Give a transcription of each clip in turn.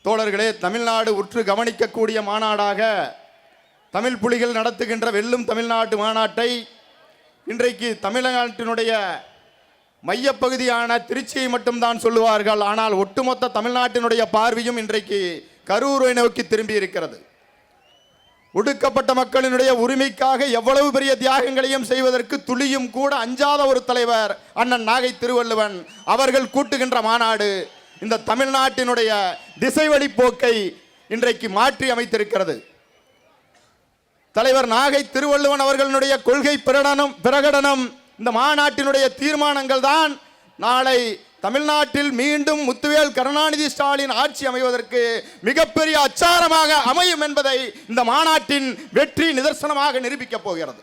தோழர்களே, தமிழ்நாடு உற்று கவனிக்கக்கூடிய மாநாடாக தமிழ் புலிகள் நடத்துகின்ற வெல்லும் தமிழ்நாட்டு மாநாட்டை இன்றைக்கு தமிழ்நாட்டினுடைய மையப்பகுதியான திருச்சியை மட்டும்தான் சொல்லுவார்கள். ஆனால் ஒட்டுமொத்த தமிழ்நாட்டினுடைய பார்வையும் இன்றைக்கு கரூரை நோக்கி திரும்பி இருக்கிறது. ஒடுக்கப்பட்ட மக்களினுடைய உரிமைக்காக எவ்வளவு பெரிய தியாகங்களையும் செய்வதற்கு துளியும் கூட அஞ்சாத ஒரு தலைவர் அண்ணன் நாகை திருவள்ளுவன் அவர்கள் கூட்டுகின்ற மாநாடு இந்த தமிழ்நாட்டினுடைய திசைவழி போக்கை இன்றைக்கு மாற்றி அமைத்திருக்கிறது. தலைவர் நாகை திருவள்ளுவன் அவர்களுடைய கொள்கை பிரகடனம் இந்த மாநாட்டினுடைய தீர்மானங்கள் தான் நாளை தமிழ்நாட்டில் மீண்டும் முத்துவேல் கருணாநிதி ஸ்டாலின் ஆட்சி அமைவதற்கு மிகப்பெரிய அச்சாரமாக அமையும் என்பதை இந்த மாநாட்டின் வெற்றி நிதர்சனமாக நிரூபிக்கப் போகிறது.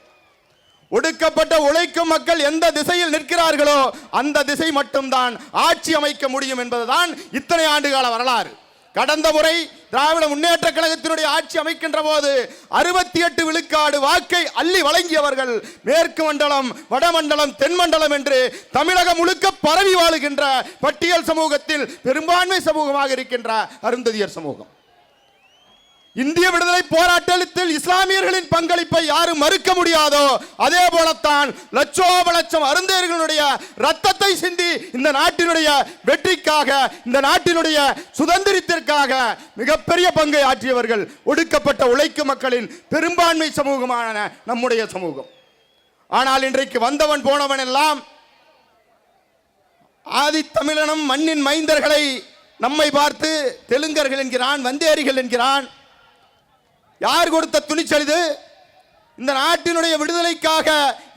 ஒடுக்கப்பட்ட உழைக்கும் மக்கள் எந்த திசையில் நிற்கிறார்களோ அந்த திசை மட்டும்தான் ஆட்சி அமைக்க முடியும் என்பதுதான் இத்தனை ஆண்டுகால வரலாறு. கடந்த முறை திராவிட முன்னேற்ற கழகத்தினுடைய ஆட்சி அமைக்கின்ற போது 68 விழுக்காடு வாக்கை அள்ளி வழங்கியவர்கள் மேற்கு மண்டலம், வடமண்டலம், தென்மண்டலம் என்று தமிழகம் முழுக்க பரவி வாழுகின்ற பட்டியல் சமூகத்தில் பெரும்பான்மை சமூகமாக இருக்கின்ற அருந்ததியர் சமூகம். இந்திய விடுதலை போராட்டத்தில் இஸ்லாமியர்களின் பங்களிப்பை யாரும் மறுக்க முடியாதோ அதே போலத்தான் லட்சோப லட்சம் அருந்ததியர்களுடைய ரத்தத்தை சிந்தி இந்த நாட்டினுடைய வெற்றிக்காக, இந்த நாட்டினுடைய சுதந்திரத்திற்காக மிகப்பெரிய பங்கை ஆற்றியவர்கள் ஒடுக்கப்பட்ட உழைக்கும் மக்களின் பெரும்பான்மை சமூகமான நம்முடைய சமூகம். ஆனால் இன்றைக்கு வந்தவன் போனவன் எல்லாம் ஆதி தமிழனும் மண்ணின் மைந்தர்களை நம்மை பார்த்து தெலுங்கர்கள் என்கிறான், வந்தேரிகள் என்கிறான். யார் கொடுத்த துணிச்சல் இது? இந்த நாட்டினுடைய விடுதலைக்காக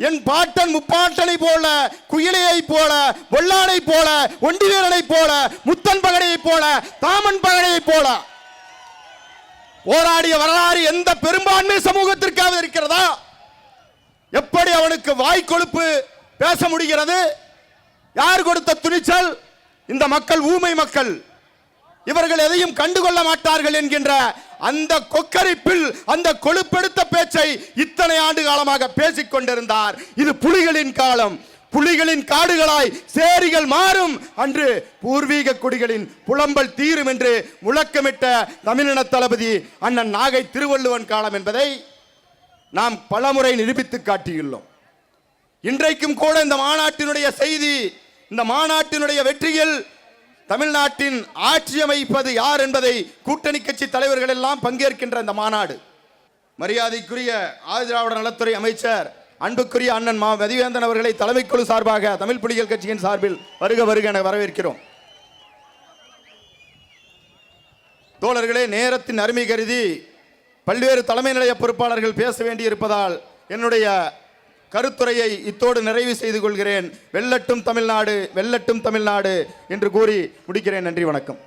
என் பாட்டன் முப்பாட்டனை போல, குயிலையை போல, பொல்லானை போல, ஒண்டிவீரனை போல, முத்தன் பகடையை போல, தாமன் பகடையை போல போராடிய வரலாறு எந்த பெரும்பான்மை சமூகத்திற்காக இருக்கிறதா? எப்படி அவனுக்கு வாய் கொழுப்பு பேச முடிகிறது? யார் கொடுத்த துணிச்சல்? இந்த மக்கள் ஊமை மக்கள், இவர்கள் எதையும் கண்டுகொள்ள மாட்டார்கள் என்கின்ற அந்த கொக்கரிப்பில் அந்த கொழுப்பெடுத்த பேச்சை இத்தனை ஆண்டு காலமாக பேசிக் கொண்டிருந்தார். இது புலிகளின் காலம். புலிகளின் காடுகளாய் சேரிகள் மாறும் அன்று பூர்வீக குடிகளின் புலம்பல் தீரும் என்று முழக்கமிட்ட தமிழின தளபதி அண்ணன் நாகை திருவள்ளுவன் காலம் என்பதை நாம் பலமுறை நிரூபித்து காட்டியுள்ளோம். இன்றைக்கும் கூட இந்த மாநாட்டினுடைய செய்தி, இந்த மாநாட்டினுடைய வெற்றியில் தமிழ்நாட்டின் ஆட்சி அமைப்பது யார் என்பதை கூட்டணி கட்சி தலைவர்கள் எல்லாம் பங்கேற்கின்ற இந்த மாநாடு மரியாதைக்குரிய ஆதிதிராவிட நலத்துறை அமைச்சர் அன்புக்குரிய அண்ணன் மா மதிவேந்தன் அவர்களை தலைமைக்குழு சார்பாக தமிழ் புலிகள் கட்சியின் சார்பில் வருக வருக என வரவேற்கிறோம். தோழர்களே, நேரத்தின் அருமை கருதி பல்வேறு தலைமை நிலைய பொறுப்பாளர்கள் பேச வேண்டி இருப்பதால் என்னுடைய கருத்துரையை இத்தோடு நிறைவு செய்து கொள்கிறேன். வெல்லட்டும் தமிழ்நாடு, வெல்லட்டும் தமிழ்நாடு என்று கூறி முடிக்கிறேன். நன்றி, வணக்கம்.